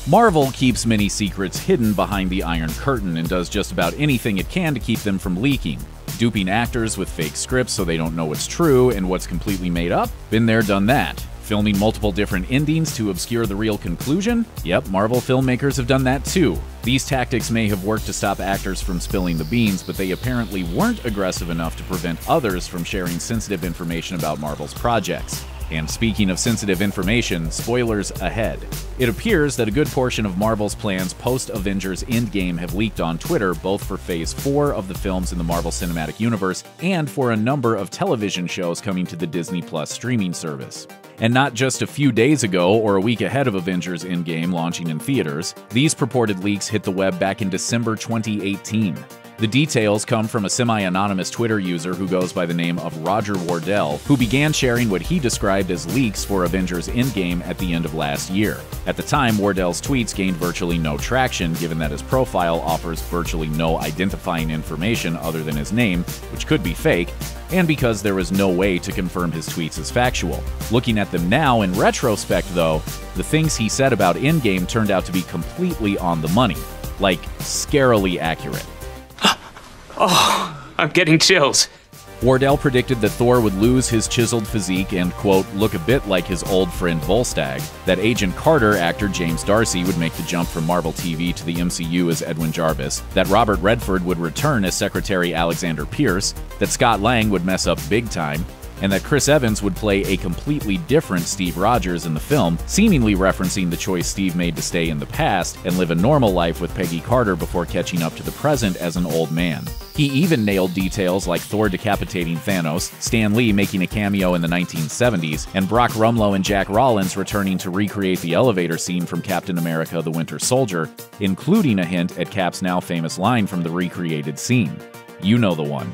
Marvel keeps many secrets hidden behind the Iron Curtain and does just about anything it can to keep them from leaking. Duping actors with fake scripts so they don't know what's true and what's completely made up? Been there, done that. Filming multiple different endings to obscure the real conclusion? Yep, Marvel filmmakers have done that too. These tactics may have worked to stop actors from spilling the beans, but they apparently weren't aggressive enough to prevent others from sharing sensitive information about Marvel's projects. And speaking of sensitive information, spoilers ahead. It appears that a good portion of Marvel's plans post-Avengers Endgame have leaked on Twitter, both for Phase 4 of the films in the Marvel Cinematic Universe and for a number of television shows coming to the Disney Plus streaming service. And not just a few days ago or a week ahead of Avengers Endgame launching in theaters, these purported leaks hit the web back in December 2018. The details come from a semi-anonymous Twitter user who goes by the name of Roger Wardell, who began sharing what he described as leaks for Avengers Endgame at the end of last year. At the time, Wardell's tweets gained virtually no traction, given that his profile offers virtually no identifying information other than his name, which could be fake, and because there was no way to confirm his tweets as factual. Looking at them now, in retrospect though, the things he said about Endgame turned out to be completely on the money. Like, scarily accurate. Oh, I'm getting chills. Wardell predicted that Thor would lose his chiseled physique and, quote, look a bit like his old friend Volstagg, that Agent Carter actor James Darcy would make the jump from Marvel TV to the MCU as Edwin Jarvis, that Robert Redford would return as Secretary Alexander Pierce, that Scott Lang would mess up big time, and that Chris Evans would play a completely different Steve Rogers in the film, seemingly referencing the choice Steve made to stay in the past and live a normal life with Peggy Carter before catching up to the present as an old man. He even nailed details like Thor decapitating Thanos, Stan Lee making a cameo in the 1970s, and Brock Rumlow and Jack Rollins returning to recreate the elevator scene from Captain America: The Winter Soldier, including a hint at Cap's now famous line from the recreated scene. You know the one.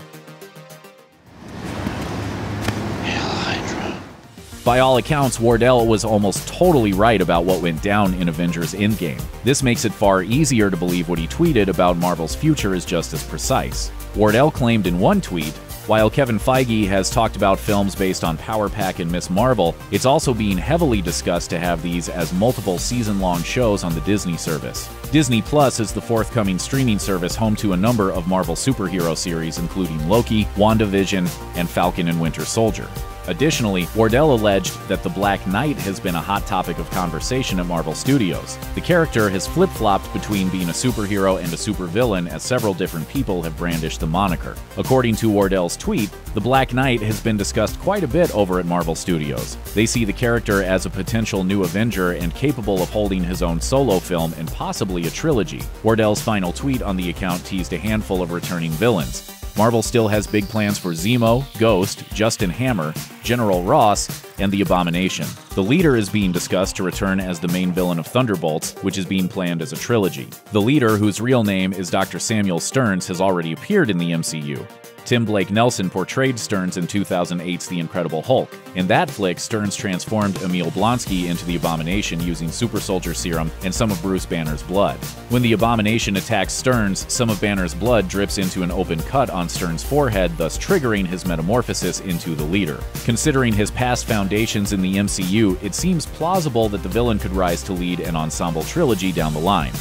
By all accounts, Wardell was almost totally right about what went down in Avengers Endgame. This makes it far easier to believe what he tweeted about Marvel's future is just as precise. Wardell claimed in one tweet, while Kevin Feige has talked about films based on Power Pack and Ms. Marvel, it's also being heavily discussed to have these as multiple season-long shows on the Disney service. Disney Plus is the forthcoming streaming service home to a number of Marvel superhero series including Loki, WandaVision, and Falcon and Winter Soldier. Additionally, Wardell alleged that the Black Knight has been a hot topic of conversation at Marvel Studios. The character has flip-flopped between being a superhero and a supervillain, as several different people have brandished the moniker. According to Wardell's tweet, the Black Knight has been discussed quite a bit over at Marvel Studios. They see the character as a potential new Avenger and capable of holding his own solo film and possibly a trilogy. Wardell's final tweet on the account teased a handful of returning villains. Marvel still has big plans for Zemo, Ghost, Justin Hammer, General Ross, and the Abomination. The Leader is being discussed to return as the main villain of Thunderbolts, which is being planned as a trilogy. The Leader, whose real name is Dr. Samuel Stearns, has already appeared in the MCU. Tim Blake Nelson portrayed Stearns in 2008's The Incredible Hulk. In that flick, Stearns transformed Emil Blonsky into the Abomination using Super Soldier Serum and some of Bruce Banner's blood. When the Abomination attacks Stearns, some of Banner's blood drips into an open cut on Stearns' forehead, thus triggering his metamorphosis into the Leader. Considering his past foundations in the MCU, it seems plausible that the villain could rise to lead an ensemble trilogy down the line.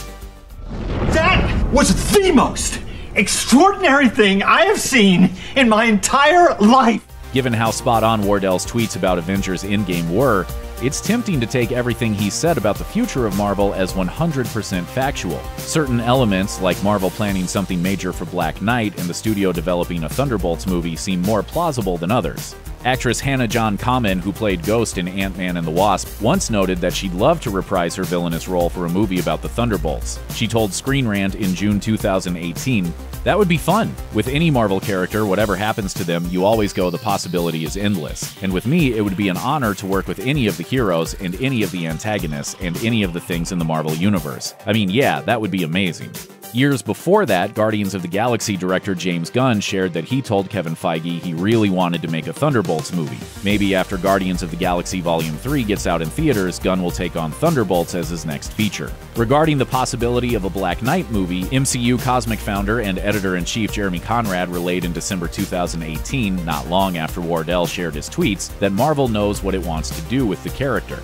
That was the most extraordinary thing I have seen in my entire life! Given how spot-on Wardell's tweets about Avengers Endgame were, it's tempting to take everything he said about the future of Marvel as 100% factual. Certain elements, like Marvel planning something major for Black Knight and the studio developing a Thunderbolts movie, seem more plausible than others. Actress Hannah John Kamen, who played Ghost in Ant-Man and the Wasp, once noted that she'd love to reprise her villainous role for a movie about the Thunderbolts. She told Screen Rant in June 2018, "That would be fun. With any Marvel character, whatever happens to them, you always go, the possibility is endless. And with me, it would be an honor to work with any of the heroes and any of the antagonists and any of the things in the Marvel Universe. I mean, yeah, that would be amazing." Years before that, Guardians of the Galaxy director James Gunn shared that he told Kevin Feige he really wanted to make a Thunderbolts movie. Maybe after Guardians of the Galaxy Volume 3 gets out in theaters, Gunn will take on Thunderbolts as his next feature. Regarding the possibility of a Black Knight movie, MCU Cosmic founder and editor-in-chief Jeremy Conrad relayed in December 2018, not long after Wardell shared his tweets, that Marvel knows what it wants to do with the character.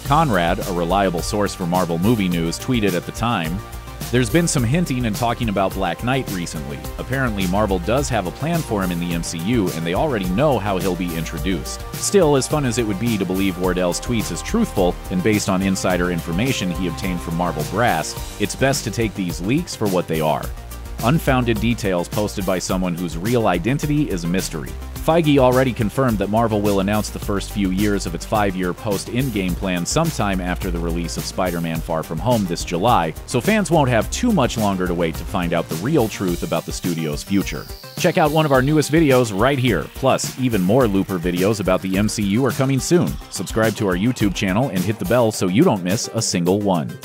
Conrad, a reliable source for Marvel movie news, tweeted at the time, "There's been some hinting and talking about Black Knight recently. Apparently, Marvel does have a plan for him in the MCU, and they already know how he'll be introduced. Still, as fun as it would be to believe Wardell's tweets as truthful and based on insider information he obtained from Marvel brass, it's best to take these leaks for what they are. Unfounded details posted by someone whose real identity is a mystery." Feige already confirmed that Marvel will announce the first few years of its 5-year post-Endgame plan sometime after the release of Spider-Man Far From Home this July, so fans won't have too much longer to wait to find out the real truth about the studio's future. Check out one of our newest videos right here. Plus, even more Looper videos about the MCU are coming soon. Subscribe to our YouTube channel and hit the bell so you don't miss a single one.